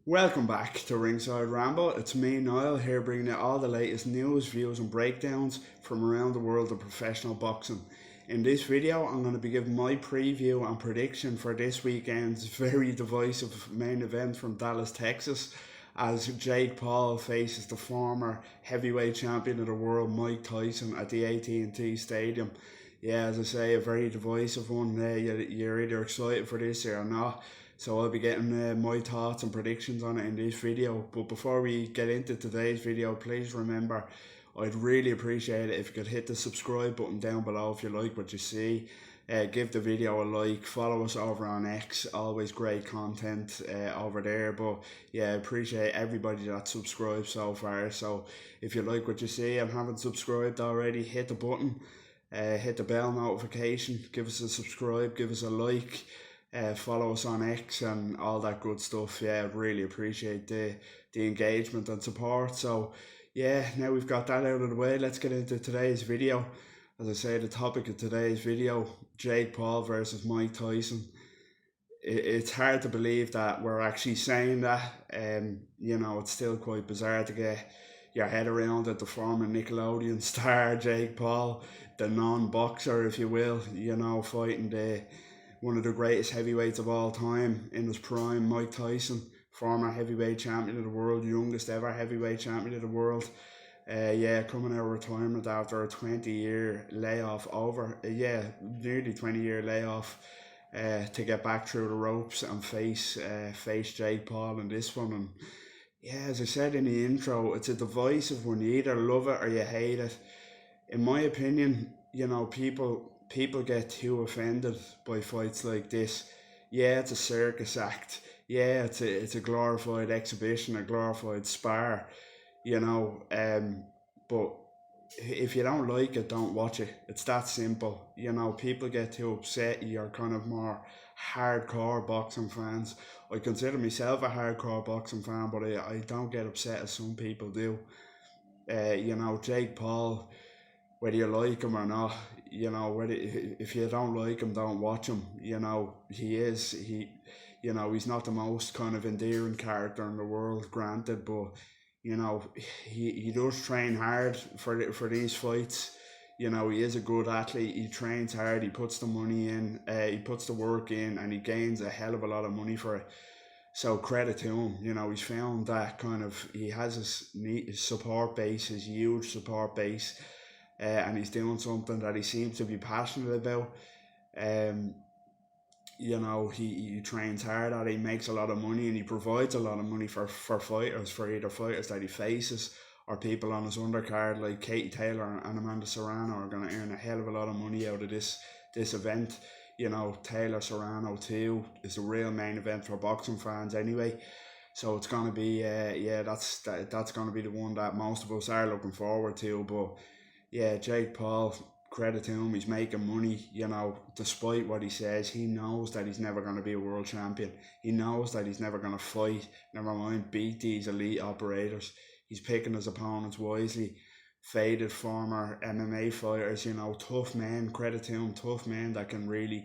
Welcome back to Ringside Ramble. It's me, Niall, here bringing you all the latest news, views, and breakdowns from around the world of professional boxing. In this video, I'm going to be giving my preview and prediction for this weekend's very divisive main event from Dallas, Texas, as Jake Paul faces the former heavyweight champion of the world, Mike Tyson, at the AT&T Stadium. Yeah, as I say, a very divisive one. You're either excited for this or not. So I'll be getting my thoughts and predictions on it in this video. But before we get into today's video, please remember, I'd really appreciate it if you could hit the subscribe button down below if you like what you see. Give the video a like, follow us over on X, always great content over there. But yeah, I appreciate everybody that subscribed so far. So if you like what you see and haven't subscribed already, hit the button, hit the bell notification, give us a subscribe, give us a like. Follow us on X and all that good stuff. Yeah, really appreciate the engagement and support. So yeah, now we've got that out of the way, let's get into today's video. As I say, the topic of today's video, Jake Paul versus Mike Tyson. It's hard to believe that we're actually saying that. It's still quite bizarre to get your head around it. The former Nickelodeon star Jake Paul, the non-boxer, if you will, fighting one of the greatest heavyweights of all time in his prime, Mike Tyson, former heavyweight champion of the world, youngest ever heavyweight champion of the world. Coming out of retirement after a 20-year layoff, nearly 20-year layoff, to get back through the ropes and face Jake Paul in this one. And yeah, as I said in the intro, it's a divisive one. You either love it or you hate it. In my opinion, people get too offended by fights like this. Yeah, it's a circus act. Yeah, it's a glorified exhibition, a glorified spar, but if you don't like it, don't watch it. It's that simple. People get too upset. You're kind of more hardcore boxing fans. I consider myself a hardcore boxing fan, but I don't get upset as some people do. Jake Paul, whether you like him or not, if you don't like him, don't watch him. He's not the most kind of endearing character in the world, granted, but he does train hard for these fights. He is a good athlete. He trains hard. He puts the money in. He puts the work in, and he gains a hell of a lot of money for it. So credit to him. He's found that he has his support base, his huge support base. And he's doing something that he seems to be passionate about. He trains hard at it, he makes a lot of money, and he provides a lot of money for fighters, for either fighters that he faces or people on his undercard like Katie Taylor and Amanda Serrano are going to earn a hell of a lot of money out of this event. Taylor Serrano too is a real main event for boxing fans anyway. So it's going to be, that's going to be the one that most of us are looking forward to. But yeah, Jake Paul, credit to him, he's making money, despite what he says. He knows that he's never going to be a world champion. He knows that he's never going to fight, never mind beat these elite operators. He's picking his opponents wisely. Faded former MMA fighters, tough men, credit to him, tough men that can really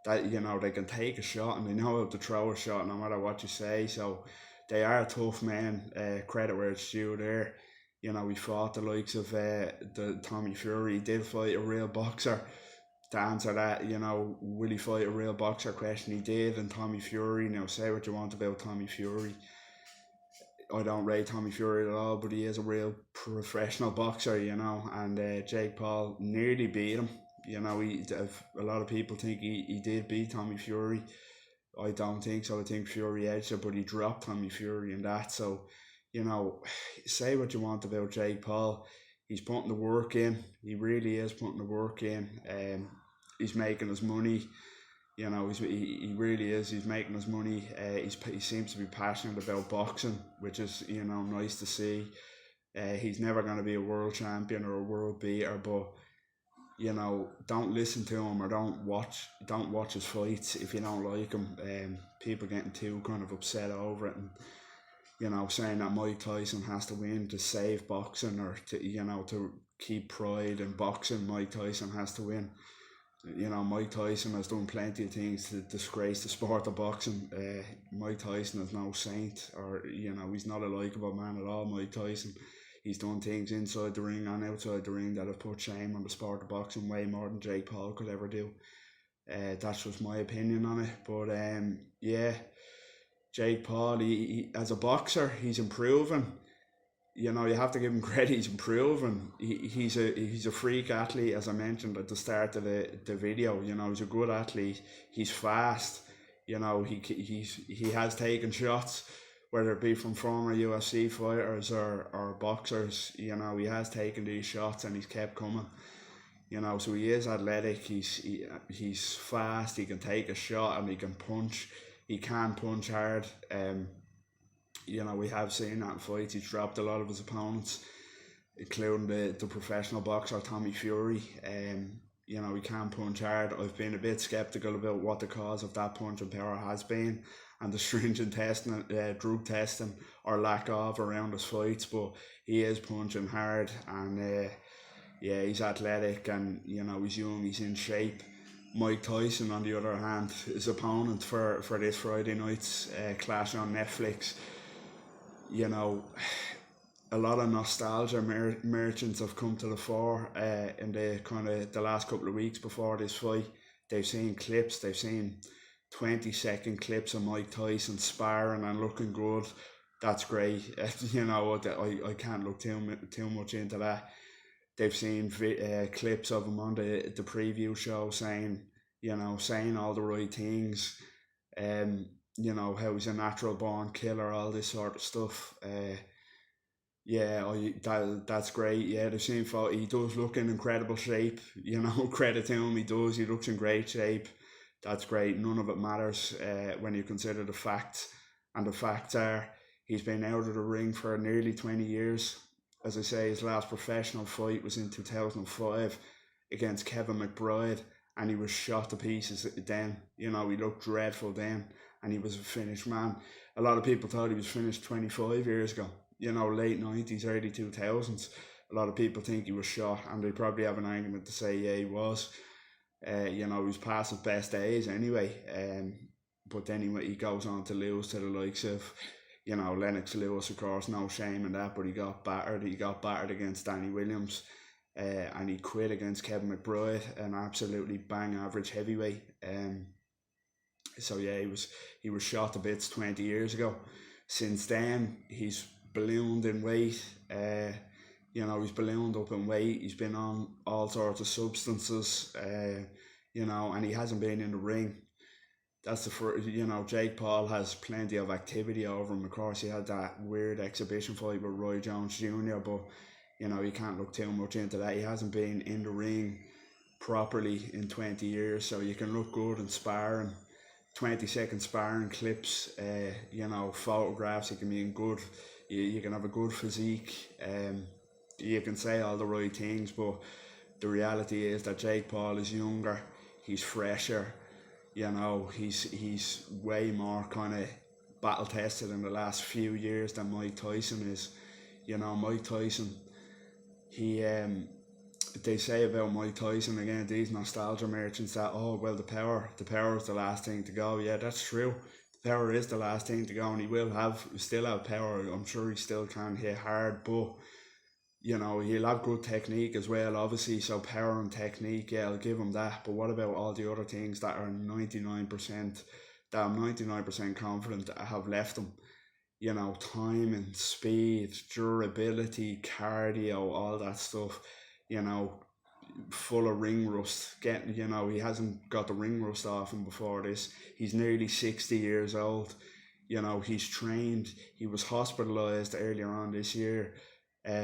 they can take a shot and they know how to throw a shot no matter what you say. So they are tough men, credit where it's due there. He fought the likes of the Tommy Fury. He did fight a real boxer. To answer that, will he fight a real boxer question, he did. And Tommy Fury, now say what you want about Tommy Fury, I don't rate Tommy Fury at all, but he is a real professional boxer, and Jake Paul nearly beat him. A lot of people think he did beat Tommy Fury. I don't think so. I think Fury edged it, but he dropped Tommy Fury in that. So say what you want about Jake Paul, he's putting the work in. He really is putting the work in. He's making his money. He really is. He's making his money. He seems to be passionate about boxing, which is nice to see. He's never going to be a world champion or a world beater, but don't listen to him or don't watch his fights if you don't like him. People getting too kind of upset over it and saying that Mike Tyson has to win to save boxing or to keep pride in boxing. Mike Tyson has to win. You know, Mike Tyson has done plenty of things to disgrace the sport of boxing. Mike Tyson is no saint, or he's not a likeable man at all. Mike Tyson, he's done things inside the ring and outside the ring that have put shame on the sport of boxing way more than Jake Paul could ever do. That's just my opinion on it. But yeah, Jake Paul, he as a boxer, he's improving. You know, you have to give him credit. He's improving. He's a freak athlete, as I mentioned at the start of the video. You know, he's a good athlete. He's fast. You know, he has taken shots, whether it be from former UFC fighters or boxers. You know, he has taken these shots and he's kept coming. You know, so he is athletic. He's fast. He can take a shot and he can punch. He can punch hard. You know, we have seen that in fights. He's dropped a lot of his opponents, including the professional boxer Tommy Fury. You know, he can punch hard. I've been a bit sceptical about what the cause of that punching power has been and the stringent testing, drug testing or lack of around his fights, but he is punching hard and yeah, he's athletic and, you know, he's young, he's in shape. Mike Tyson, on the other hand, his opponent for this Friday night's clash on Netflix, you know, a lot of nostalgia merchants have come to the fore in the last couple of weeks before this fight. They've seen clips, they've seen 20-second clips of Mike Tyson sparring and looking good. That's great. You know, I can't look too much into that. They've seen clips of him on the preview show saying all the right things. You know, how he's a natural born killer, all this sort of stuff. Yeah, that's great. Yeah, they've seen he does look in incredible shape. You know, credit to him, he does. He looks in great shape. That's great. None of it matters when you consider the facts. And the facts are, he's been out of the ring for nearly 20 years. As I say, his last professional fight was in 2005 against Kevin McBride, and he was shot to pieces then. You know, he looked dreadful then, and he was a finished man. A lot of people thought he was finished 25 years ago. You know, late 90s, early 2000s. A lot of people think he was shot, and they probably have an argument to say, yeah, he was. You know, he was past his best days anyway. But then he goes on to lose to the likes of, you know, Lennox Lewis, of course, no shame in that, but he got battered. He got battered against Danny Williams, and he quit against Kevin McBride, an absolutely bang average heavyweight. So yeah, he was shot to bits 20 years ago. Since then, he's ballooned in weight. You know, he's ballooned up in weight. He's been on all sorts of substances. You know, and he hasn't been in the ring. That's the first. You know, Jake Paul has plenty of activity over him. Of course, he had that weird exhibition fight with Roy Jones Jr., but you know, you can't look too much into that. He hasn't been in the ring properly in 20 years, so you can look good in sparring. 20-second sparring clips, you know, photographs. You can be in good. You can have a good physique. You can say all the right things, but the reality is that Jake Paul is younger. He's fresher. You know, he's way more kind of battle tested in the last few years than Mike Tyson is. You know, Mike Tyson, they say about Mike Tyson, again, these nostalgia merchants, that, oh, well, the power is the last thing to go. Yeah, that's true. The power is the last thing to go, and he still have power. I'm sure he still can hit hard, but you know, he'll have good technique as well, obviously. So power and technique, yeah, I'll give him that. But what about all the other things that are 99%, that I'm 99% confident that have left him? You know, timing, speed, durability, cardio, all that stuff. You know, full of ring rust. You know, he hasn't got the ring rust off him before this. He's nearly 60 years old. You know, he's trained. He was hospitalised earlier on this year,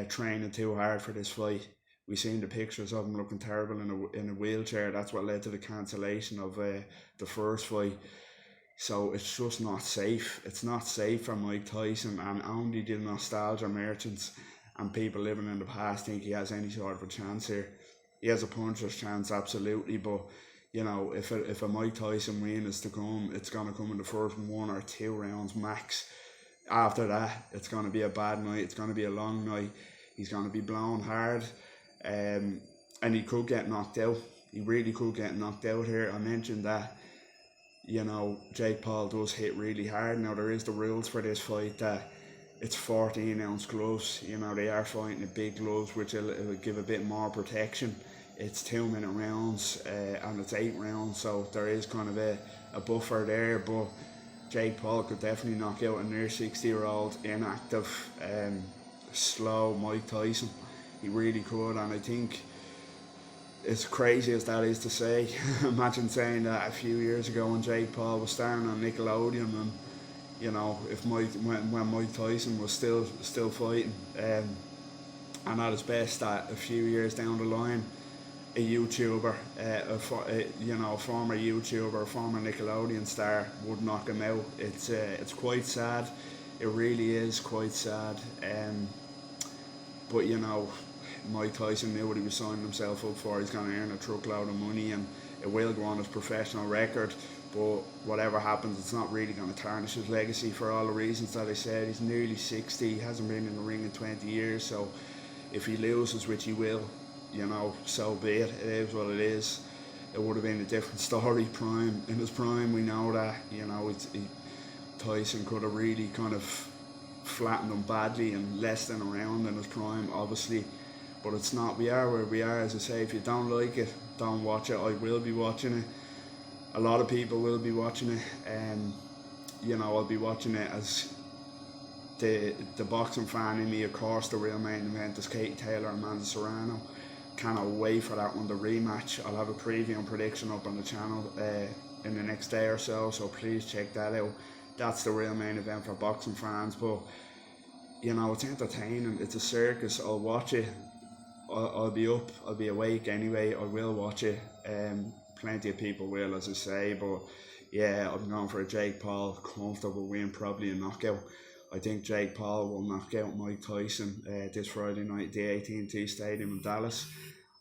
training too hard for this fight. We seen the pictures of him looking terrible in a wheelchair. That's what led to the cancellation of the first fight. So it's just not safe. It's not safe for Mike Tyson, and only the nostalgia merchants and people living in the past think he has any sort of a chance here. He has a puncher's chance, absolutely, but you know, if a Mike Tyson win is to come, it's going to come in the first 1 or 2 rounds max. After that, it's going to be a bad night. It's going to be a long night. He's going to be blown hard, and he could get knocked out. he really could get knocked out here. I mentioned that, you know, Jake Paul does hit really hard. Now there is the rules for this fight that it's 14-ounce gloves. You know, they are fighting the big gloves, which will give a bit more protection. It's 2-minute rounds and it's 8 rounds, so there is kind of a buffer there. But Jake Paul could definitely knock out a near 60-year-old inactive, slow Mike Tyson. He really could, and I think, as crazy as that is to say, imagine saying that a few years ago when Jake Paul was starring on Nickelodeon, and you know, if when Mike Tyson was still fighting, and at his best, that a few years down the line, a YouTuber, you know, a former YouTuber, a former Nickelodeon star would knock him out. It's quite sad. It really is quite sad. But you know, Mike Tyson knew what he was signing himself up for. He's going to earn a truckload of money, and it will go on his professional record. But whatever happens, it's not really going to tarnish his legacy for all the reasons that I said. He's nearly 60. He hasn't been in the ring in 20 years. So if he loses, which he will, you know, so be it. It is what it is. It would have been a different story. In his prime, we know that, you know, Tyson could have really kind of flattened him badly and less than around in his prime, obviously. But it's not. We are where we are. As I say, if you don't like it, don't watch it. I will be watching it. A lot of people will be watching it, and you know, I'll be watching it as the boxing fan in me. Of course, the real main event is Katie Taylor and Amanda Serrano. Cannot wait for that one, the rematch. I'll have a preview and prediction up on the channel in the next day or so, so please check that out. That's the real main event for boxing fans. But you know, it's entertaining. It's a circus. I'll watch it. I'll be up. I'll be awake anyway. I will watch it. Plenty of people will, as I say. But yeah, I'm going for a Jake Paul comfortable win, probably a knockout. I think Jake Paul will knock out Mike Tyson this Friday night at the AT&T Stadium in Dallas.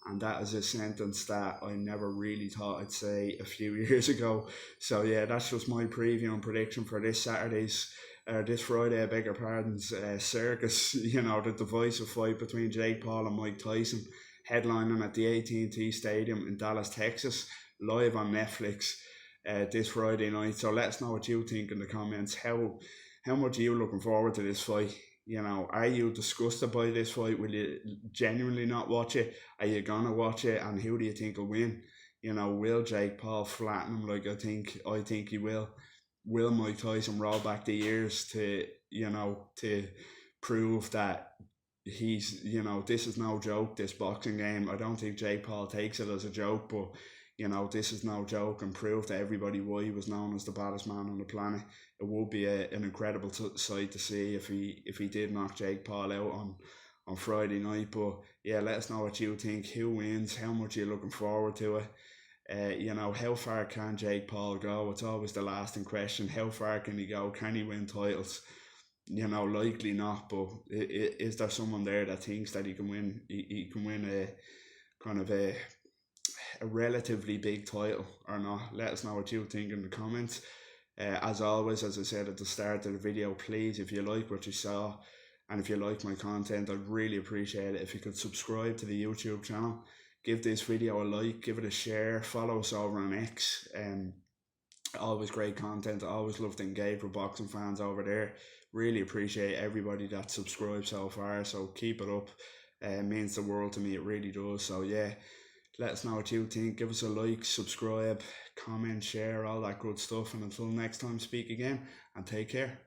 And that is a sentence that I never really thought I'd say a few years ago. So yeah, that's just my preview and prediction for this Friday, I beg your pardon's, circus. You know, the divisive fight between Jake Paul and Mike Tyson, headlining at the AT&T Stadium in Dallas, Texas, live on Netflix this Friday night. So let us know what you think in the comments. How much are you looking forward to this fight? You know, are you disgusted by this fight? Will you genuinely not watch it? Are you gonna watch it? And who do you think will win? You know, will Jake Paul flatten him like I think he will? Will Mike Tyson roll back the years to, you know, to prove that he's, you know, this is no joke, this boxing game? I don't think Jake Paul takes it as a joke, but you know, this is no joke, and prove to everybody why he was known as the baddest man on the planet. It would be an incredible sight to see if he did knock Jake Paul out on Friday night. But yeah, let us know what you think. Who wins? How much are you looking forward to it? You know, how far can Jake Paul go? It's always the lasting question. How far can he go? Can he win titles? You know, likely not, but is there someone there that thinks that he can win? He can win a kind of a relatively big title or not? Let us know what you think in the comments. As always, as I said at the start of the video, please, if you like what you saw and if you like my content, I'd really appreciate it if you could subscribe to the YouTube channel, give this video a like, give it a share, follow us over on X. Always great content. I always love to engage with boxing fans over there. Really appreciate everybody that subscribed so far, so keep it up. It means the world to me, it really does. So yeah, let us know what you think. Give us a like, subscribe, comment, share, all that good stuff. And until next time, speak again and take care.